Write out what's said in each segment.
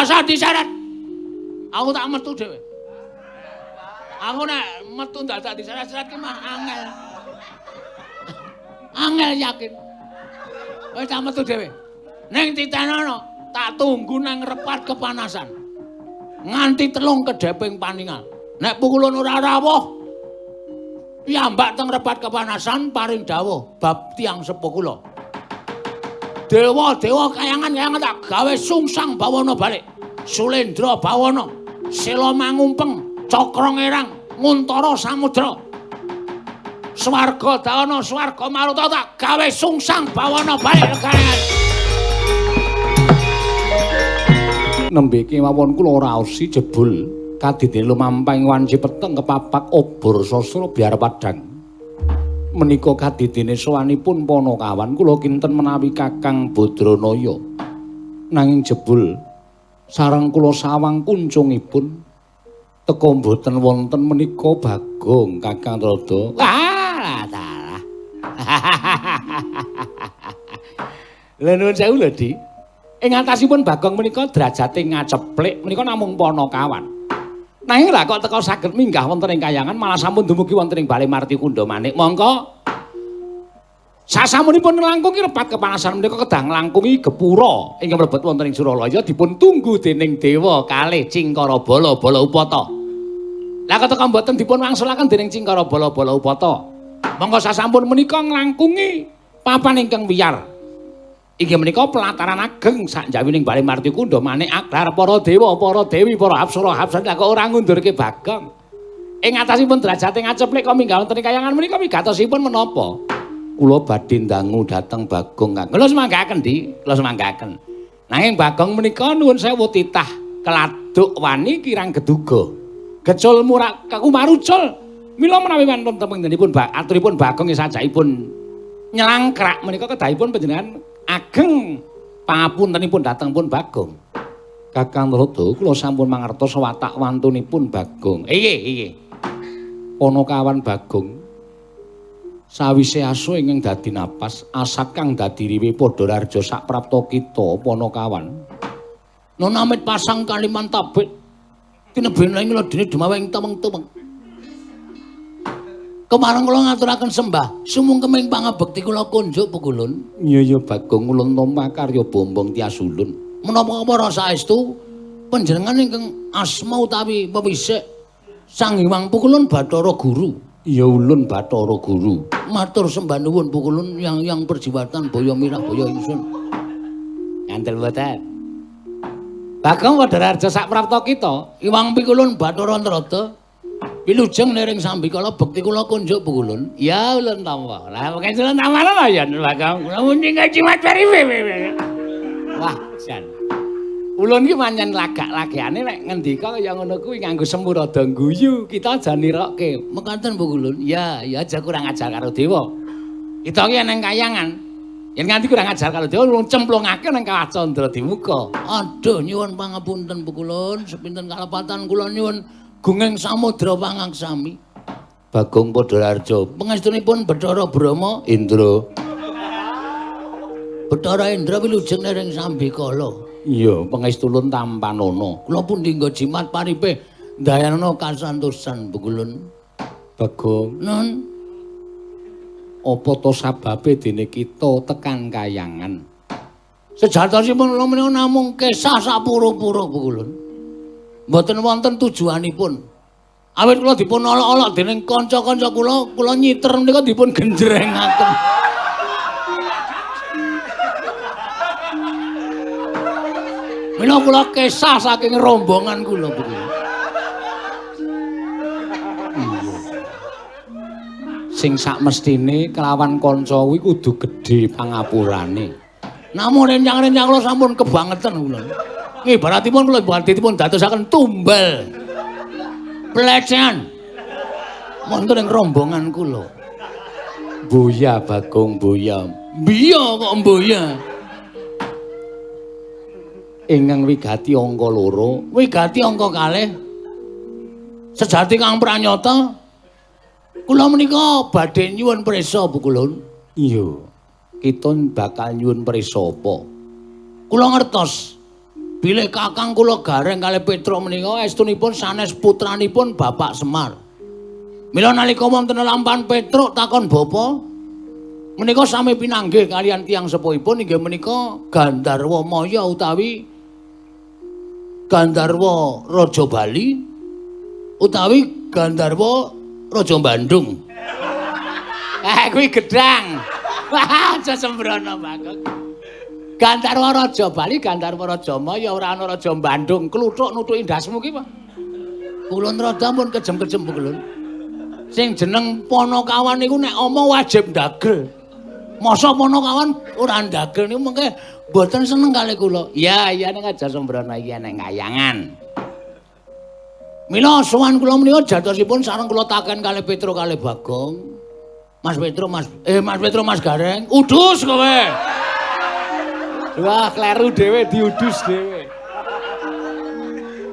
Asa diseret. Aku tak metu dhewe. Aku nek metu dadak diseret-seret ki mah angel. Angel yakin. Wis tak metu dhewe. Ning titenono tak tunggu nang repat kepanasan. Nganti telung kedheping paningal. Nek pukulun ora rawuh, piyambak teng repat kepanasan paring dawuh bab tiyang sepuh kula. Dewa-dewa kayangan-kayangan tak gawe sungsang bawana balik. Sulendra bawana, Sela mangumpeng, Cakra ngerang, Nguntara samudra. Swarga dana, swarga maruta tak gawe sungsang bawana balik kayangan. Nembe kemawon kula raosi jebul kadidene lumampahing wanci peteng kepapak obor sastra biar padhang. Menika kadidene sowanipun Panakawan kula kinten menawi Kakang Badranaya. Nanging jebul sareng kula sawang kuncungipun teka mboten wonten menika Bagong Kakang Rada. Wah, dalah. Lha nuwun sewu lho, Dik. Ing atasipun Bagong menika derajate ngaceplik menika namung Panakawan. Nanging lah kok teka saged minggah wonten ing kayangan malah sampun dumugi wonten ing Bale Martikunda Manik. Mongko sasamunipun nglangkungi repat kepanasan menika kedah nglangkungi gepura ingkang mlebet wonten ing Suralaya dipun tunggu dening dewa kalih Cingkara Bala Upata. Lah keteka mboten dipun wangsulaken dening Cingkara Bala Upata. Mongko sasampun menika nglangkungi papan ingkang wiyar. Inggih menika pelataran ageng sakjawining Bale Martikunda Manik agrar para dewa, para dewi, para apsara hapsan kok ora ngundurke Bagong. Ing atasipun derajate ngaceplik kok minggah wonten ing kayangan menika wigatosipun menapa? Kula badhe ndangu dhateng Bagong Kang. Kula semanggaken, Dik, kula semanggaken. Nanging Bagong menika nuwun sewu titah keladuk wani kirang geduga. Gecul murak kakumarucul. Mila menawi wonten tenggenipun aturipun Bagong sajaipun nyelangkrak menika kedahipun panjenengan ageng pangapuntenipun dhateng pun Bagong. Kakang Rada kula sampun mangertos watak wantunipun Bagong. Nggih. Panakawan Bagong sawise aso ingkang dadi napas asat kang dadi riwe padha raja saprapta kita Panakawan. Nona amit pasang kaliman tabit tineben ing ledene demawing temeng-temeng. Kemareng kula ngaturaken sembah, sumungkeming pangabekti kula kunjuk pukulun. Iya Bagong ulun tampa karya bombong tias ulun. Menapa para saestu panjenengan ingkang asma utawi pepisik Sang Hyang Pukulun Bathara Guru. Iya ulun Bathara Guru. Matur sembah nuwun pukulun yang perjiwatan boyo mirah boyo ingsun. Ngandel mboten. Bagong Wadararja saprapta kita, Hyang Pukulun Bathara Antarada. Wilujeng nering sambikala bekti kula kunjuk pukulun. Ya ulun tampa. Lah pokoke ulun tampa lho ya Bagong. Kula muni ngajimat bari. Wah, jan. Ulun ki pancen lagak-lagane nek ngendika kaya ngono kuwi nganggo semurada guyu, kita aja nirokke. Mekaten pukulun. Ya aja kurang ajar karo dewa. Kita ki nang kayangan. Yen nganti kurang ajar karo dewa ulun cemplungake nang Kawah Candra Dimuka. Aduh nyuwun pangapunten pukulun, sepinten kalepatan kula nyuwun gunging samudra pangaksami. Bagong Padararja, pangestunipun Bathara Brahma Indra. Bathara Indra wilujeng nering sambikala. Iya, pangestulun tampanana. Kula pun dinggo jimat paripe dayana kasantosan pukulun. Bagong, nun. Apa to sababe dene kita tekan kayangan? Sejatosipun kula menika namung kesah sapura-pura pukulun. Mboten wonten tujuanipun. Awit kula dipun olok-olok dening kanca-kanca kula nyiter menika dipun genjrengaken. Mila kula kesah saking rombongan kula pukulun. Sing sakmestine kelawan kanca kuwi kudu gedhe pangapurane. Namung rencang-rencang kula sampun kebangetan kula. Ibaratipun kula dipun dadosaken tumbal pelecehan wonten ing rombongan kula. Boya Bagong boya. Biya kok mboya. Ingkang wigati angka 2, wigati angka 2. Sejati kang pranyata kula menika badhe nyuwun prisa pukulun. Iya. Kita bakal nyuwun prisa apa? Kula ngertos bilih kakang kula Gareng kalih Petruk menika estunipun sanes putranipun Bapak Semar. Mila nalika wonten lampahan Petruk takon bapa menika sami pinanggih kalian tiyang sepuhipun inggih menika Gandarwa Maya utawi Gandarwa Raja Bali utawi Gandarwa Raja Bandung. Kuwi gedang. Wah, aja sembrono Bagong. Gandarwa Raja Bali, Gandarwa Raja Maya ora ana Raja Bandung. Kluthuk nutuki ndasmu ki, Pak. Kulon rada pun kejem-kejem kulon. Sing jeneng Panakawan niku nek omong wajib ndagel. Masa Panakawan ora ndagel niku mengke mboten seneng kalih kula. Iya nek aja sembrono iya nek ngayangan. Mila sowan kula menika jatosipun sareng kula taken kalih Petruk kalih Bagong. Mas Petruk Mas Gareng, udus kowe. Wah, kleru dhewe diudus dhewe.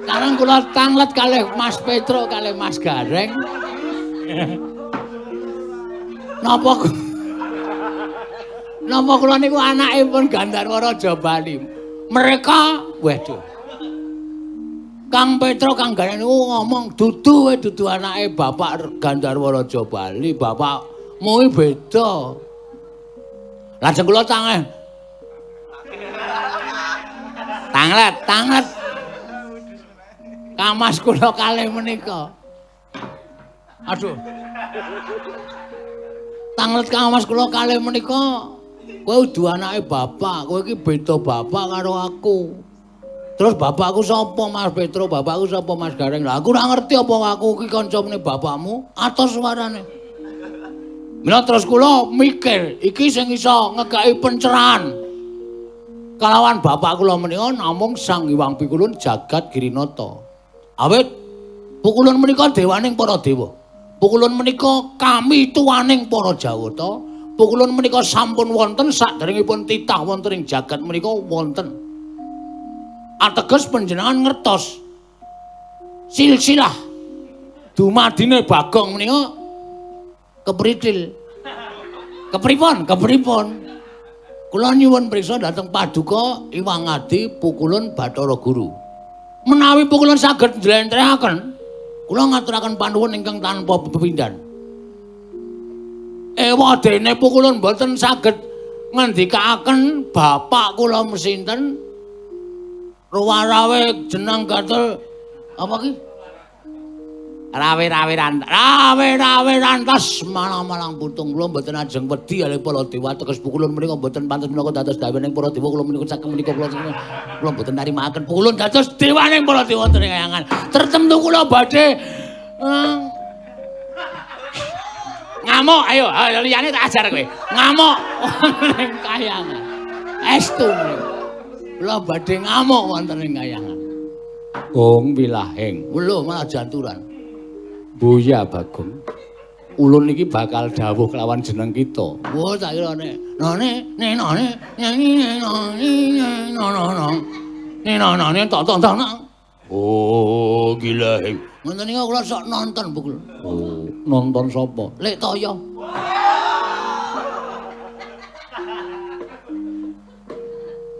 Sareng kula tanglet kalih Mas Petruk kalih Mas Gareng. Napa kula niku anakipun Gandarwa Raja Bali. Mereka, waduh. Kang Petruk Kang Gareng niku ngomong dudu anake Bapak Gandarwa Raja Bali, bapakmu iki beda. Lajeng kula tanglet. Kamas kula kalih menika. Aduh. Tanglet kamas kula kalih menika. Kowe udu anake bapak, kowe iki beda bapak karo aku. Terus bapakku sapa Mas Petruk, bapakku sapa Mas Gareng. Lah aku ora ngerti apa aku iki kancane bapakmu atau suarane. Mila terus kula mikir, iki sing iso ngekaki pencerahan. Kalawan bapak kula menika namung Sang Hyang Pikulun Jagat Girinata. Awit pukulun menika dewaning para dewa. Pukulun menika kami tuwaning para Jawata. Pukulun menika sampun wonten saderengipun titah wonten ing jagat menika wonten. Ateges panjenengan ngertos silsilah dumadine Bagong menika kepritil. Kepripun? Kula nyuwun priksa dhateng Paduka Iwang Adi Pukulun Bathara Guru. Menawi Pukulun saged njlentrehaken, kula ngaturaken panuwun ingkang tanpa pepindhan. Ewadene Pukulun boten saged ngendikaaken bapak kula mesinten ruwarawe jeneng gatel apa ki? Rawe rantas malang-malang putung kula mboten ajeng wedi kalih para dewa teges Pukulun menika mboten pantes menapa dados dawaning para dewa kula menika saking menika kula mboten narimaken Pukulun dados dewaning para dewa wonten ing kayangan. Tertemtu kula badhe ngamuk ayo liyane tak ajar kowe. Ngamuk ning kayangan. Estu kula badhe ngamuk wonten ing kayangan. Gong wilahing. Lho malah janturan. Buya Bagong. Ulun iki bakal dawuh kelawan jeneng kita. Wah tak kira nek oh gila. Ngoten niku kula sok nonton Bukul. Oh, nonton sapa? Lek Toyo.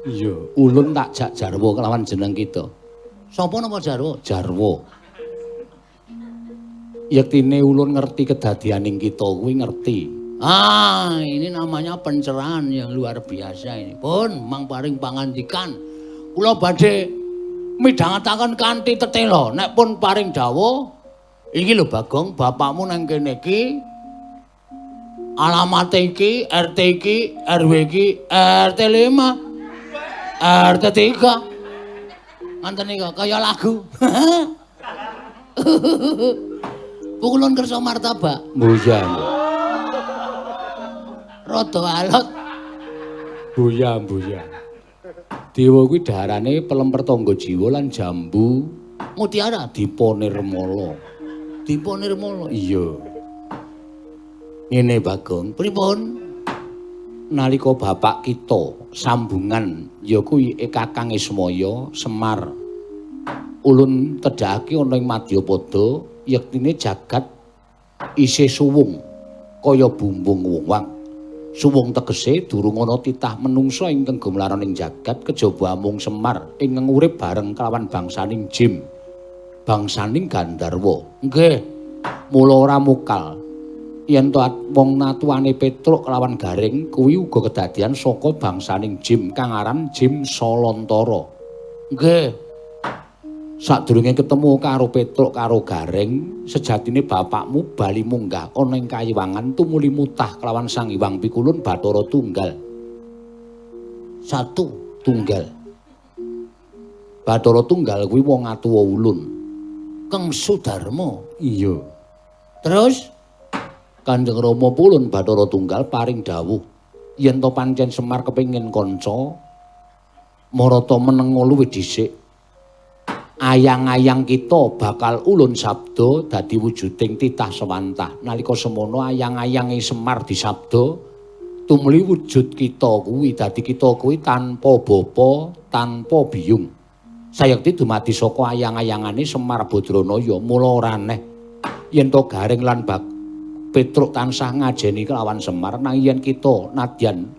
Iya, ulun tak jak Jarwo kelawan jeneng kita. Sapa napa Jarwo? Jarwo. Yektine ulun ngerti kedadianing kita kuwi ngerti. Ini namanya pencerahan yang luar biasa ini. Pun mang paring pangandikan. Kula badhe midhangetaken kanthi tetela. Nek pun paring dawuh, iki lho Bagong, bapakmu nang kene iki. Alamat iki, RT iki, RW iki, RT 5. RT 3. Ngoten niku kaya lagu. Pukulun kersa martabak. Buya. Rada alot. Buya. Dewa kuwi darane pelemper tangga jiwa lan jambu mutiara Dipa Nirmala. Iya. Ngene Bagong, pripun? Nalika bapak kita sambungan ya kuwi Kakang Ismaya Semar ulun tedhake ana ing Madyapada. Yektine jagat isih suwung kaya bumbung wong. Suwung tegese durung ana titah menungsa ingkang gumlaran ing jagat kejaba amung Semar ingkang urip bareng kelawan bangsaning Jim. Bangsaning Gandharwa. Nggih. Mula ora mukal yen to wong natuane Petruk kelawan Garing kuwi uga kedadian saka bangsaning Jim kang aran Jim Salantara. Nggih. Sadurunge ketemu karo Petruk karo Garing, sejatine bapakmu bali munggah ana ing Kayiwangan tumuli mutah kelawan Sang Hyang Pikulun Bathara Tunggal. Satu tunggal. Bathara Tunggal kuwi wong atuwa ulun. Kang Sudarma. Iya. Terus Kanjeng Rama Pulun Bathara Tunggal paring dawuh yen to pancen Semar kepengin kanca marata menenga luwih dhisik. Ayang-ayang kita bakal ulun sabda dadi wujuding titah sewantah. Nalika semono ayang-ayange Semar disabda tumuli wujud kita kuwi dadi kita kuwi tanpa bapa, tanpa biyung. Sayekti dumadi saka ayang-ayangane Semar Badranaya. Mula ora aneh yen to Garing lan Petruk tansah ngajeni kelawan Semar nanging yen kita nadyan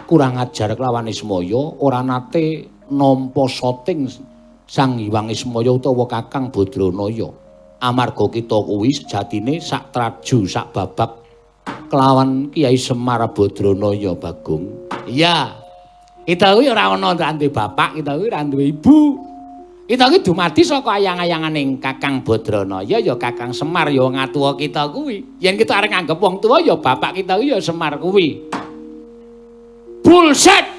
kurang ajar kelawan Ismaya ora nate nampa soting Sang Hyang Ismaya utawa Kakang Badranaya. Amarga kita kuwi sejatine sak traju sak babak kelawan Kyai Semar Badranaya Bagong. Iya. Kita kuwi ora ana duwe bapak, kita kuwi ora duwe ibu. Kita kuwi dumadi saka ayang-ayanganing Kakang Badranaya ya Kakang Semar ya wong atuwa kita kuwi. Yen kita arep nganggep wong tuwa ya bapak kita kuwi ya Semar kuwi. Bullshit.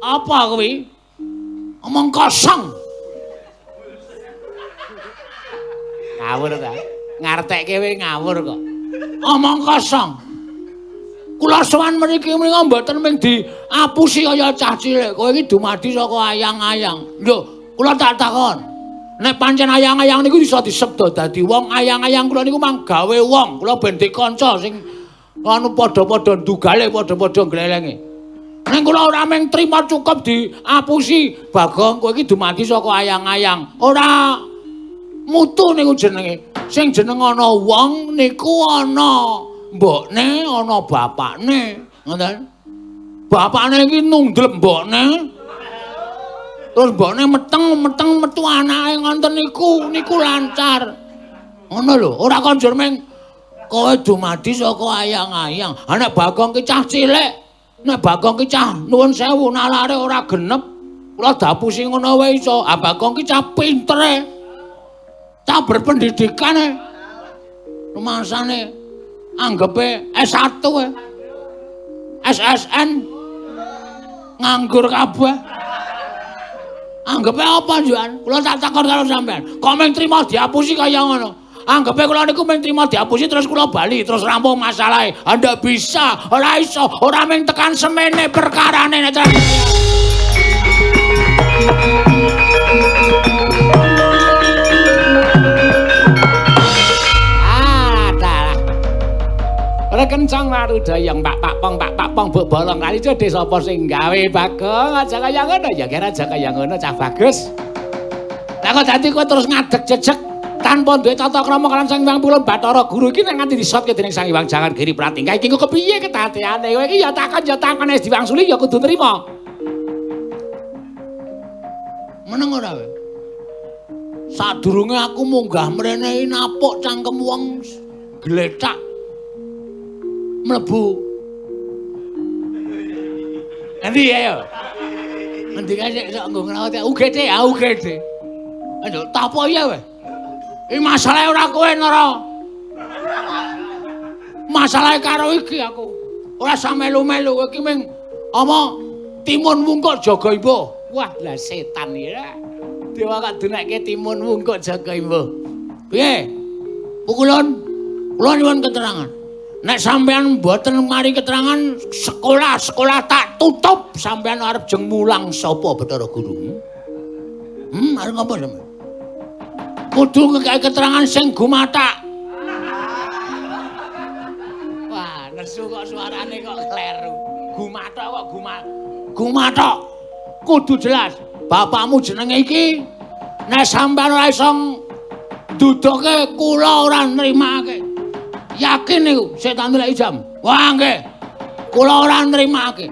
Apa kuwi? Omong kosong. Ngawur ta? Ngartekke kowe ngawur kok. Omong kosong. Kula sowan mriki menika mboten mung diapusi kaya cah cilik. Kowe iki dumadi saka ayang-ayang. Lho, kula tak takon. Nek pancen ayang-ayang niku iso disebda dadi wong, ayang-ayang kula niku mang gawe wong. Kula ben dikanca sing anu padha-padha ndugale, padha-padha glelenge. Nek kula ora mung trima cukup diapusi, Bagong kowe iki dumadi saka ayang-ayang. Ora mutu niku jenenge. Sing jeneng ana wong niku ana mbokne, ana bapakne. Ngoten. Bapakne iki nundlep mbokne. Terus mbokne meteng metu anake ngoten niku lancar. Ngono lho, ora konjur mung kowe dumadi saka ayang-ayang. Ha nek Bagong ki cah cilik. Nek Bagong ki cah nuwun sewu nalare ora genep. Kula dapusi ngono wae iso. Ah Bagong ki cah pintere. Cah berpendidikane. Rumangsane anggepe S1 SSN nganggur kabeh. Anggepe apa njuan? Kula tak takon karo sampean. Kok mung trima diapusi kaya ngono? Anggepe kula niku mung trima diapusi terus kula bali terus rampung masalahe. Anda bisa, ora iso, ora mung tekan semene perkarane nek ora kencang waru dayang pak pong mbok bolong kali cedhe sapa sing gawe Bagong aja kaya ngono ya kira aja kaya ngono cah bagus. Lah kok dadi kowe terus ngadeg jejeg tanpa duwe tata krama kalian Sang Hyang Pikulun Bathara Guru iki nek nganti disotke dening Sang Hyang Jagad-Giri Pratingga iki kok kepiye kedadeane kowe iki ya takon wis diwangsuli ya kudu trima. Meneng ora kowe? Sadurunge aku munggah mrenehi napuk cangkem wong gletak mlebu. Endi ayo? Endi kae sok nggo ngrawat UGD ya UGD. Ayo tak apa ya kowe? Iki masalahe ora kowe Nara. Masalahe karo iki aku. Ora sak melu-melu iki ming apa timun wungkuk jaga imbuh. Wah, lah setan ya. Dewa kok denekke timun wungkuk jaga imbuh. Piye? Pukulun. Kula nyuwun keterangan. Nek sampean mboten mari keterangan sekolah tak tutup sampean arep jeng mulang sapa Bathara Guru. Arep ngapa sampean? Kudu ngekek keterangan sing gumathak. Wah, nesu kok suarane kok kleru. Gumathak kok gumathak. Kudu jelas. Bapakmu jenenge iki. Nek sampean ora iso nduduke kula ora nrimake. Yakin niku setan nilai jam. Wah nggih. Kula ora nrimake.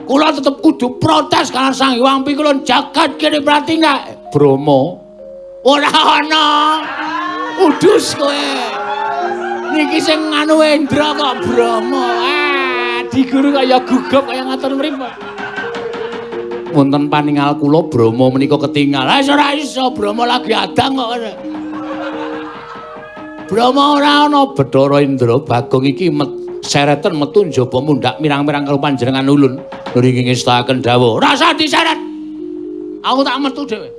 Kula tetep kudu protes kalian Sang Hyang Pikulun jagat kene Pratingga. Bromo. Ora ana. Udus kowe. Niki sing nganu Endra kok Bromo. Diguru kaya gugup kaya ngatur mripat. Wonten paningal kula Bromo menika ketingal. Ora iso Bromo lagi adang kok. Bromo ora ana Bathara Indra Bagong iki sereten metu njaba mundhak mirang-mirang karo panjenengan ulun. Nggih ngestaken dawuh. Ora usah diseret. Aku tak metu dhewe.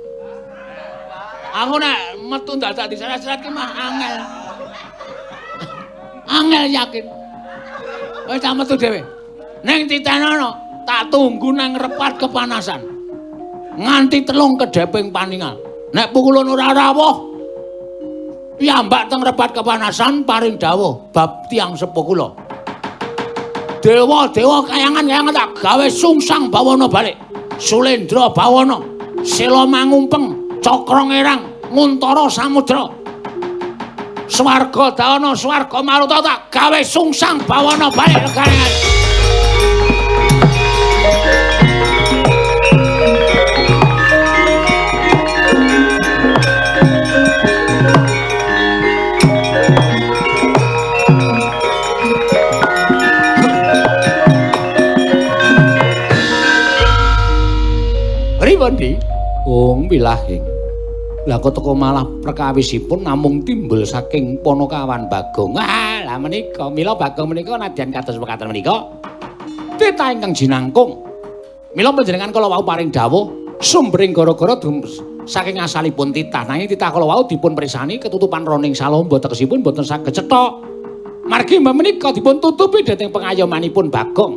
Aku nek metu dadak diseret-seret ki mah angel. Angel yakin. Wis tak metu dhewe. Ning titenono tak tunggu nang repat kepanasan. Nganti 3 kedheping paningal. Nek pukulun ora rawuh, piyambak teng repat kepanasan paring dawuh bab tiyang sepuh kula. Dewa-dewa kayangan-kayangan tak gawe sungsang bawana balik. Sulendra bawana, Sela mangumpeng, Cakra ngerang, Nguntara samudra. Swarga dawana, swarga maruta tak gawe sungsang bawana balik negane. Ribandi, wilahing. Lah kok teko malah perkawisipun namung timbul saking Panakawan Bagong. Lah menika mila Bagong menika nadyan kados mekaten menika. Titah ingkang jinangkung. Mila panjenengan kala wau paring dawuh sumbering gara-gara saking asalipun titah. Nanging titah kala wau dipun prisani ketutupan roning salomba tegesipun boten saged cetha. Margi menika dipun tutupi dhateng pengayomanipun Bagong.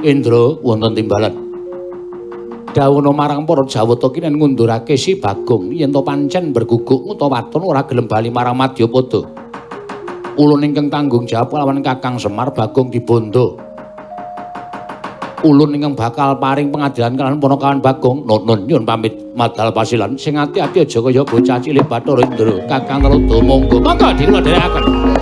Indra wonten timbalan. Dawono marang para Jawata ki nen ngundurake si Bagong yen to pancen berguguk utawa waton ora gelem bali marang Madyapada. Ulun ingkang tanggung jawab lawan Kakang Semar Bagong dibondo. Ulun ingkang bakal paring pengadilan kalian Panakawan Bagong. Nun nyun pamit madal pasilan sing ati-ati aja kaya bocah cilik Bathara Indra. Kakang Narada monggo dikula dherekaken.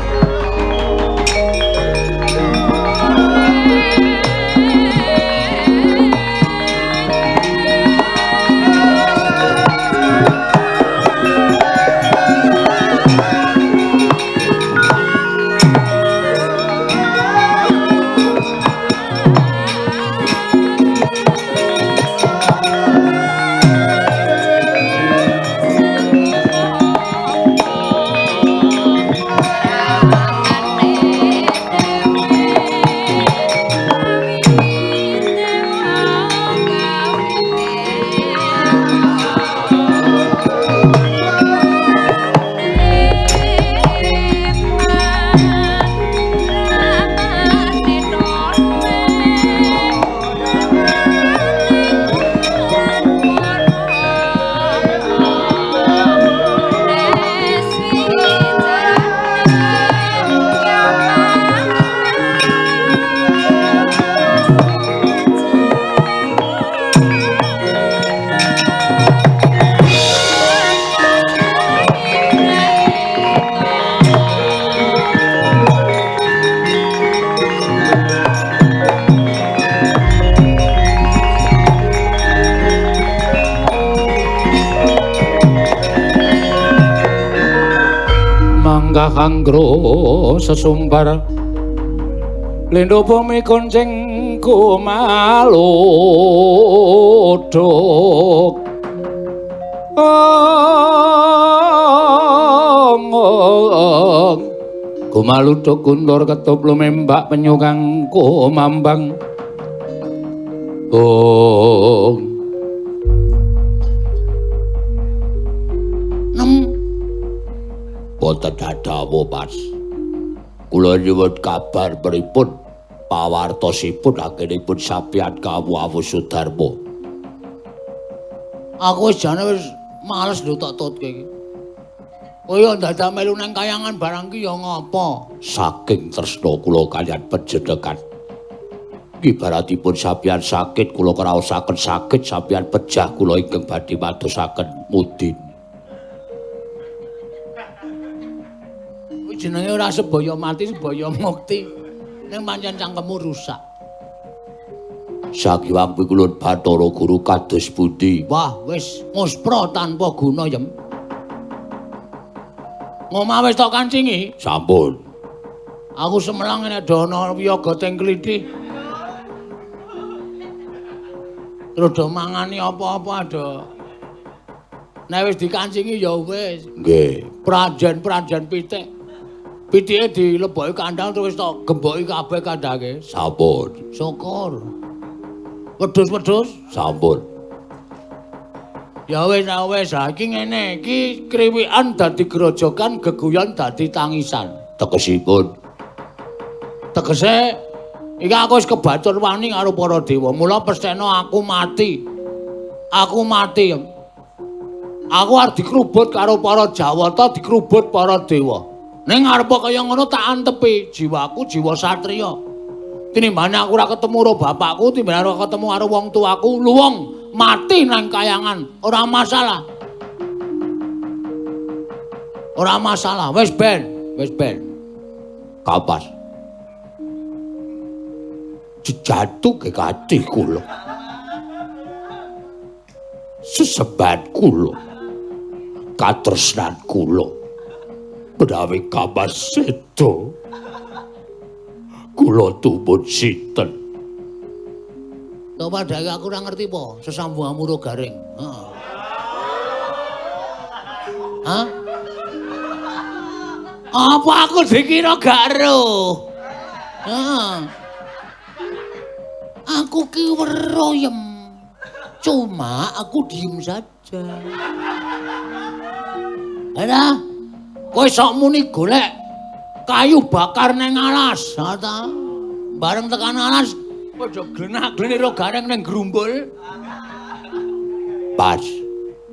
Anggro sesumbar lendo bumi konceng kumaluduk kumaluduk kundur ketup lumembak penyukang kumambang boten dadawa pas. Kula nyuwun kabar pripun pawartosipun anggenipun sampeyan kawuh Sudarma. Aku wis jane wis males lho tak tutke iki. Kaya dadak melu nang kayangan barang ki ya ngapa? Saking tresna kula kaliyan panjenengan. Ibaratipun sampeyan sakit kula kraosaken sakit sampeyan pejah kula ingkang badhe madosaken mudin. Jenenge ora sebaya mati, sebaya mukti. Ning pancen cangkemmu rusak. Sakiwang pikulun Bathara Guru kados pundi? Wah, wis muspra tanpa guna, Yem. Ngomah wis tok kancingi? Sampun. Aku semelang nek dono wiyaga teng klithih. Terus do mangani apa-apa do. Nek wis dikancingi ya wis. Nggih. Prajan pitik. Pitike dileboki kandhang terus tok gemboki kabeh kandhange. Sampun. Syukur. Wedhus-wedhus Sampun. ya wis iki ngene iki kriwikan dadi grojogan geguyon dadi tangisan. Tegesipun. Tegese iki aku wis kebatur wani karo para dewa. Mula pesthena aku mati. Aku mati. Aku arep dikrubut karo para Jawata, dikrubut para dewa. Ning arepa kaya ngono tak antepi jiwaku, jiwa satriya. Tinimbane aku ora ketemu karo bapakku, tinimbane ora ketemu karo wong tuaku, luwung mati nang kayangan, ora masalah. Ora masalah, wis ben. Kapas. Jejatu ke katih kula. Sesebat kula. Katresnan kula. Menawi kapas sedo. Kula tumpun sinten? To padake aku ora ngerti po, sesambungan muro garing. Heeh. Hah? Apa aku dikira gak ero? Heeh. Aku ki weruh Yem. Cuma aku diem saja. Ada, kowe sok muni golek kayu bakar neng alas, ta? Bareng tekan alas, aja glenak-glenira gareng neng grumbul. Pas,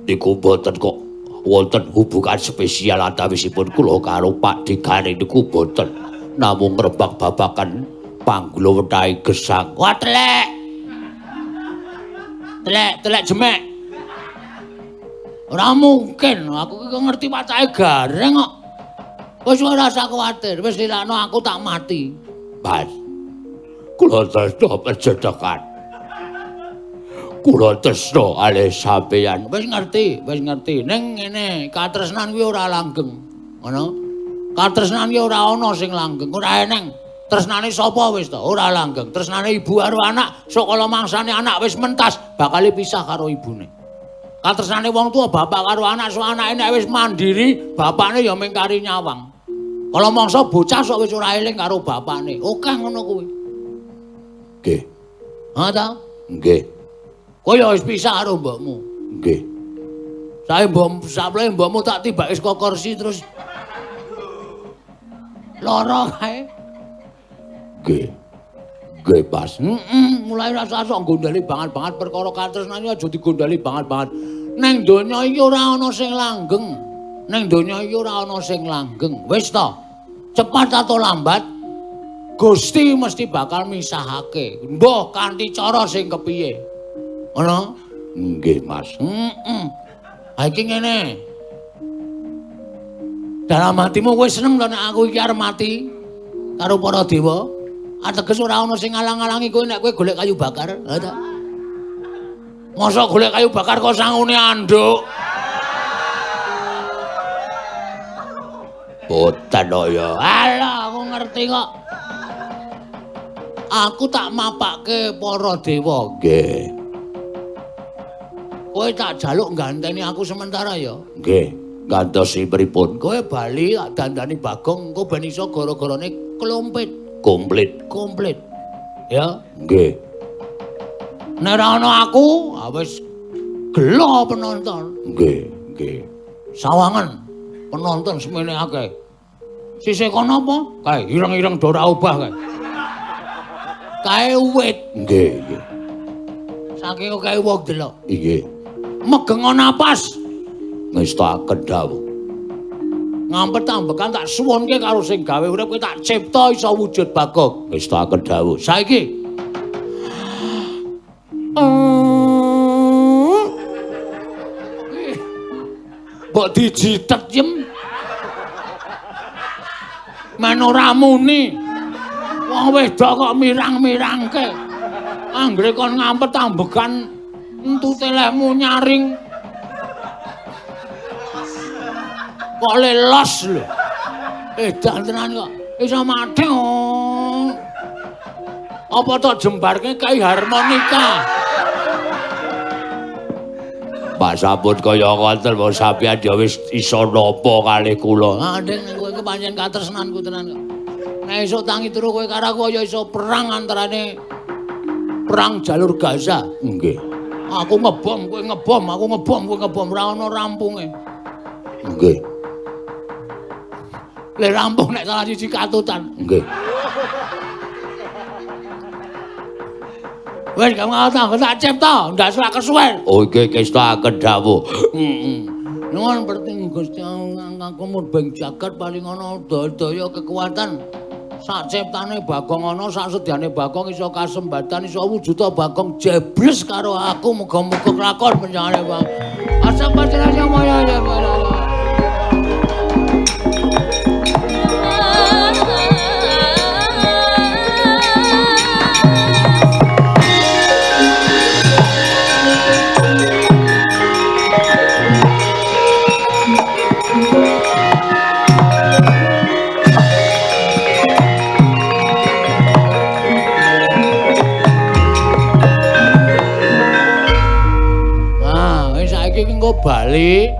niku boten kok wonten hubungan spesial antawisipun kula karo Pak Digane niku boten. Namung ngrembak babakan panggula wedahi gesang. Wah telek. Telek jemek. Ora mungkin, aku ki ngerti pacake gareng kok. Wis ora usah kuwatir, wis dilakno aku tak mati. Pas, kula tresna panjenengan. Kula tresna kalih sampeyan. Wis ngerti. Ning ngene, katresnan kuwi ora langgeng. Ngono. Katresnan ki ora ana sing langgeng, ora eneng. Tresnane sapa wis to? Ora langgeng. Tresnane ibu karo anak, sakala mangsane anak wis mentas, bakal pisah karo ibune. Katresnane wong tua bapak karo anak, so anake nek wis mandiri, bapakne ya mingkari nyawang. Kala mangsa bocah sok wis ora eling karo bapakne. Oke ngono kuwi. Nggih. Ha ta? Nggih. Kowe ya wis pisah karo mbokmu. Nggih. Sapleh mbokmu tak tibake saka kursi terus lara kae. Nggih. Nggih, Pas. Mulai rasa sok gondali banget perkara katresnane aja digondali banget. Neng donya iki ora ana sing langgeng. Wis to. Cepat atau lambat Gusti mesti bakal misahake. Mbah kanthi cara sing kepiye. Ngono? Nggih, Mas. Ha iki ngene. Dalam hatimu kowe seneng to nek aku iki arep mati karo para dewa? Ateges ora ana sing ngalang-alangi kowe nek kowe golek kayu bakar, ha ta? Mosok golek kayu bakar kok sangune anduk. Boten ya. Alah, aku ngerti kok. Aku tak mapake para dewa. Nggih. Kowe tak jaluk ganteni aku sementara ya. Nggih. Gantosi pripun? Kowe bali tak dandani Bagong, engko ben iso gara-garane klompit. Komplit. Ya. Nggih. Nek ora ana aku, wis gelo penonton. Nggih. Sawangan penonton semene akeh. Sisih kono apa? Kae ireng-ireng do ora obah kae. Kae wit. Nggih. Saking kae wong delok. Nggih. Megengo napas. Ngestaken dawuh. Ngampet tambekan tak suwunke karo sing gawe urip kowe tak cipta iso wujud Bagong. Ngestaken dawuh. Saiki mbok dijitet Yem. Men ora muni. Wong wedok kok mirang-mirangke. Anggere kon ngampet ambegan entute lehmu nyaring. Kok lelos lho. Edan tenan kok. Iso mati. Apa tok jembarke kai harmonika. Pak sampun kaya ngoten wong sampeyan ya wis iso napa kalih kula. Ah, Ding, kowe iki pancen katresnanku tenan kok. Nek esuk tangi turu kowe karo aku ya iso perang antarane perang jalur Gaza. Nggih. Aku ngebom, kowe ngebom, aku ngebom, kowe ngebom, ora ono rampunge. Nggih. Le rampung nek salah siji katutan. Nggih. Wes gak ngono tak cipta, ndak sak kesuwen. Oh iki kestaken dawuh. Nuwun perting Gusti Allah kumur beng jagat paling ana daya kekuatan. Sak ciptane Bagong ana, sak sedyane Bagong iso kasembatan, iso wujuda Bagong jebles karo aku muga-muga kelakon panjenengane Bang. Asam panjenengan moyo ya. Engko bali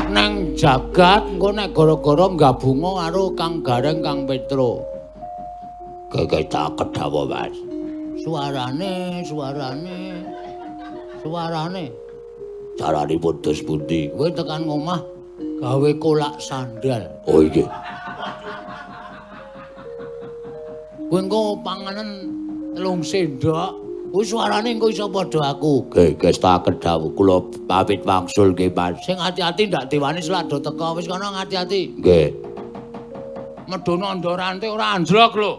nang jagat engko nek gara-gara gabungo karo Kang Gareng Kang Petro. Gegek tak kedhawa, Mas. Suarane. Carane putus pundi? Kowe tekan ngomah gawe kolak sandal. Oh iki. Kowe engko panganan telung sendok. Kuwi suarane engko iso padha aku. Gegek tak kedhawa kula pamit wangsul nggih, Mas. Sing ati-ati ndak diwani selado teka wis kono ngati-ati. Nggih. Medhono ndorante ora anjlok lho.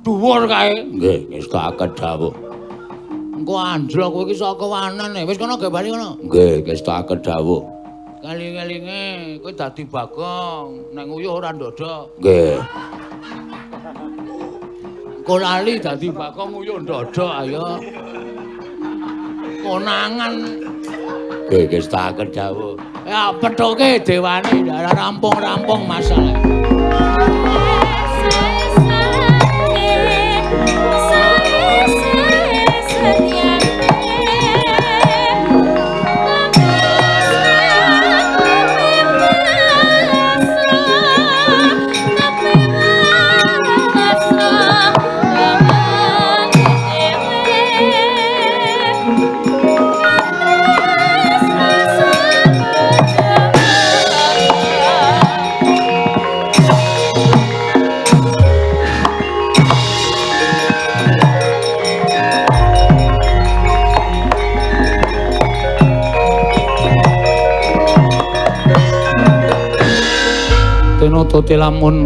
Dhuwur kae. Nggih, wis tak kedhawa. Engko anjlok kowe iki saka wanen. Wis kono ge bali kono. Nggih, wis tak kedhawa. Kaling-kalinge kowe dadi Bagong, nek nguyuh ora ndodok. Nggih. Kok lali dadi Bagong nguyuh ndodok ayo. Konangan. Nggih, wis tak kedhawa. Ya pethoke dewane ora rampung-rampung masalah. Nututi lamun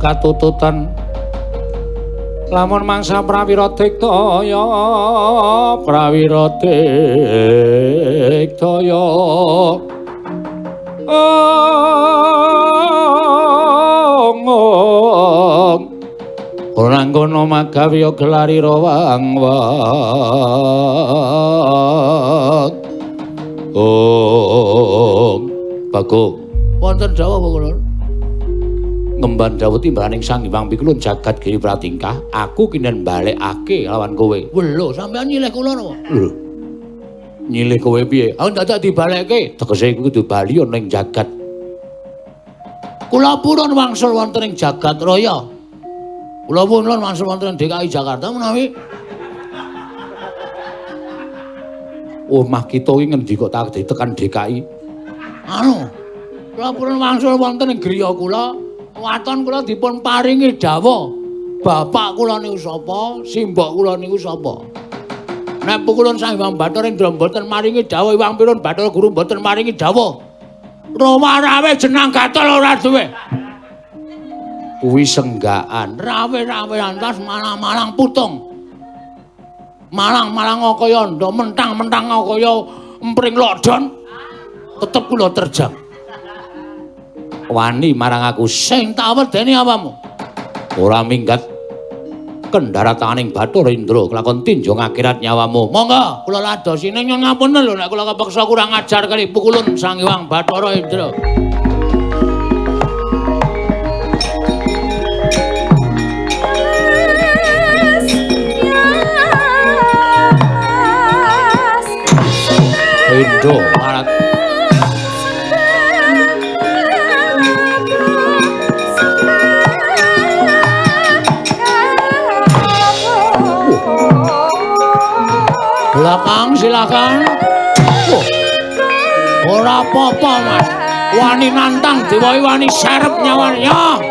katututan lamun mangsa prawira diktaya ora ngono magawiya gelari rawang Bagong wonten dawuh apa kula ngemban dawuh timbaning Sang Hyang Pikulun jagat giri pratingkah aku kinen balekake lawan kowe. Lho, sampean nyilih kula napa? Lho. Nyilih kowe piye? Aku dadak dibalekke. Tegese iku kudu bali ning jagat. Kula purun wangsul wonten ing jagat raya. Kula purun wangsul wonten ing DKI Jakarta menawi omah kita iki ngendi kok tak ditekan DKI? Anu, kula purun wangsul wonten ing griya kula. Waton kula dipun paringi dawuh. Bapak kula niku sapa? Simbok kula niku sapa? Nek pukulun Sang Hyang Bathara Indra mboten maringi dawuh, Hyang Pirun Bathara Guru mboten maringi dawuh. Rama rawe jenang gatel ora duwe. Kuwi senggaan. Rawe-rawe antas malang-malang putung. Malang-malang kaya ndo mentang-mentang kaya empring lodon. Tetep kula terjang. wani marang aku sing tak wedeni apamu. Ora minggat kendarataning Bathara Indra kelakon tinjung akhirat nyawamu. Monggo kula ladosine nyuwun ngapunten lho nek kula kepeksa kurang ajar kali pukulun Sang Hyang Bathara Indra. Indra marat silakan. Ora apa-apa, Mas. Wani nantang dewa wani serep nyawanya.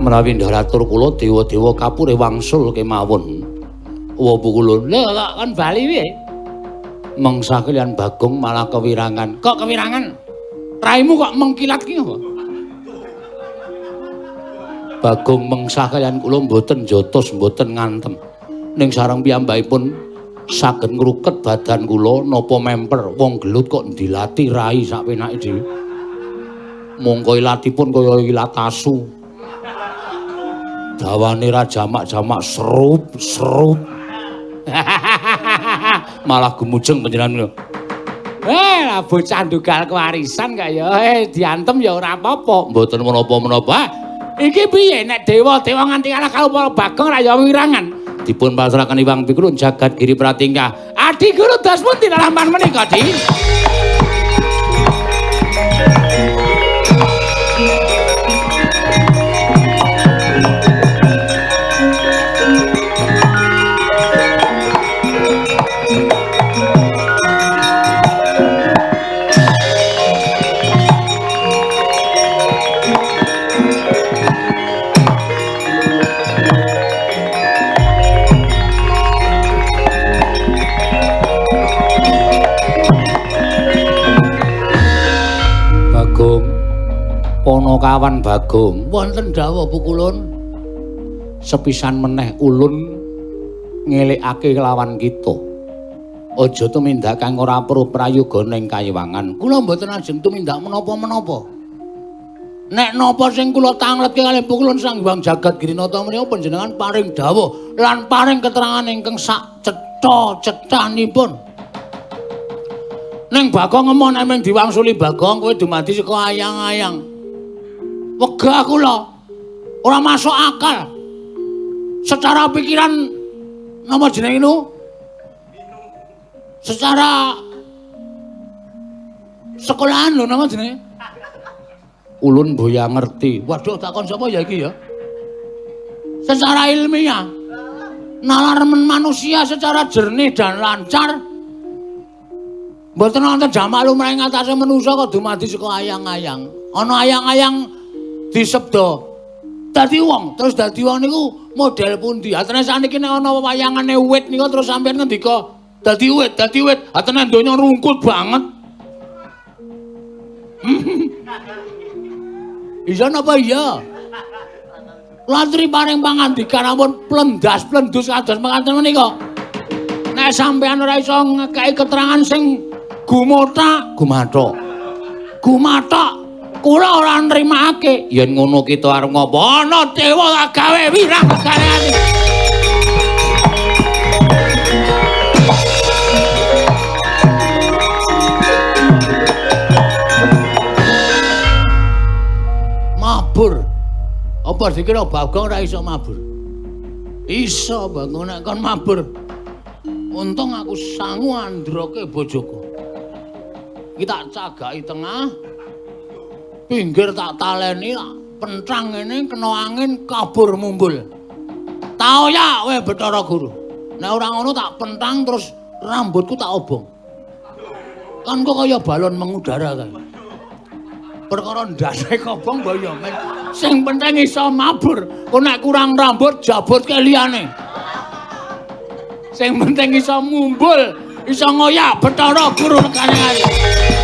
Menawi ndaratur kula dewa-dewa kapure wangsul kemawon. Wa pukulun. Lah kan bali piye? Mangsa kalian Bagong malah kewirangan. Kok kewirangan? Raimu kok mengkilat ki apa? Bagong mangsa kalian kula mboten jotos mboten ngantem. Ning sareng piyambakipun saged ngruket badan kula napa memper wong gelut kok dilatih rai sak penake dhewe. Mongko ilatipun kaya ilat asu. Dawane ra jamak-jamak serup. Malah gumujeng panjenengan. Lah bocah ndugal kewarisan kok ya. Diantem ya ora apa-apa. Mboten menapa-menapa. Iki piye nek dewa-dewa nganti kalah karo para Bagong ra ya wirangan. Dipun pasrahaken Hyang Pikulun jagat Giri Pratingkah. Adi Guru das pun tinalaman menika, Di. Kawan Bagong wonten dawuh pukulun sepisan meneh ulun ngelikake kelawan kita aja tumindak kang ora perlu prayoga ning kayiwangan kula mboten ajeng tumindak menapa-menapa nek napa sing kula tangletke kalih pukulun Sang Hyang Jagat Girinata menika panjenengan paring dawuh lan paring keterangan ingkang sak cetha-cethanipun ning Bagong ngemon emeng diwangsuli Bagong kowe dumadi saka ayang-ayang wegah kula ora masuk akal secara pikiran nama jeneng itu secara sekolahan lho nama jeneng ulun boya ngerti waduh takon sapa ya iki ya secara ilmiah nalar manusia secara jernih dan lancar mboten wonten jamak lumrah ing atase manusa kok dumadi saka ayang-ayang ana ayang-ayang disebda dadi wong terus dadi wong niku model pundi atene saniki nek ana wayangane wit niku terus sampeyan ngendika dadi wit atene donya rungkut banget iya napa iya latri paring pangandikan ampun plendas-plendus kados mekaten menika nek sampeyan ora iso ngekeki keterangan sing gumathok kula ora nrimake yen ngono kita arep ngopo ana dewa gawe wirang kaliyan Apa dikira Bagong ora iso mabur? Iso, Bagong nek kon mabur. Untung aku sangu androke bojoku. Iki tak cagaki tengah. Pinggir tak taleni, tak pentrang ngene kena angin kabur mumbul. Tau ya kowe Bathara Guru. Nek ora ngono tak pentang terus rambutku tak obong. Kan kok kaya balon mengudara kae. Perkara ndase kobong mbok ya men. Sing penting iso mabur. Kok nek kurang rambut jabut ke liyane. Sing penting iso mumbul, iso ngoyak Bathara Guru nekane.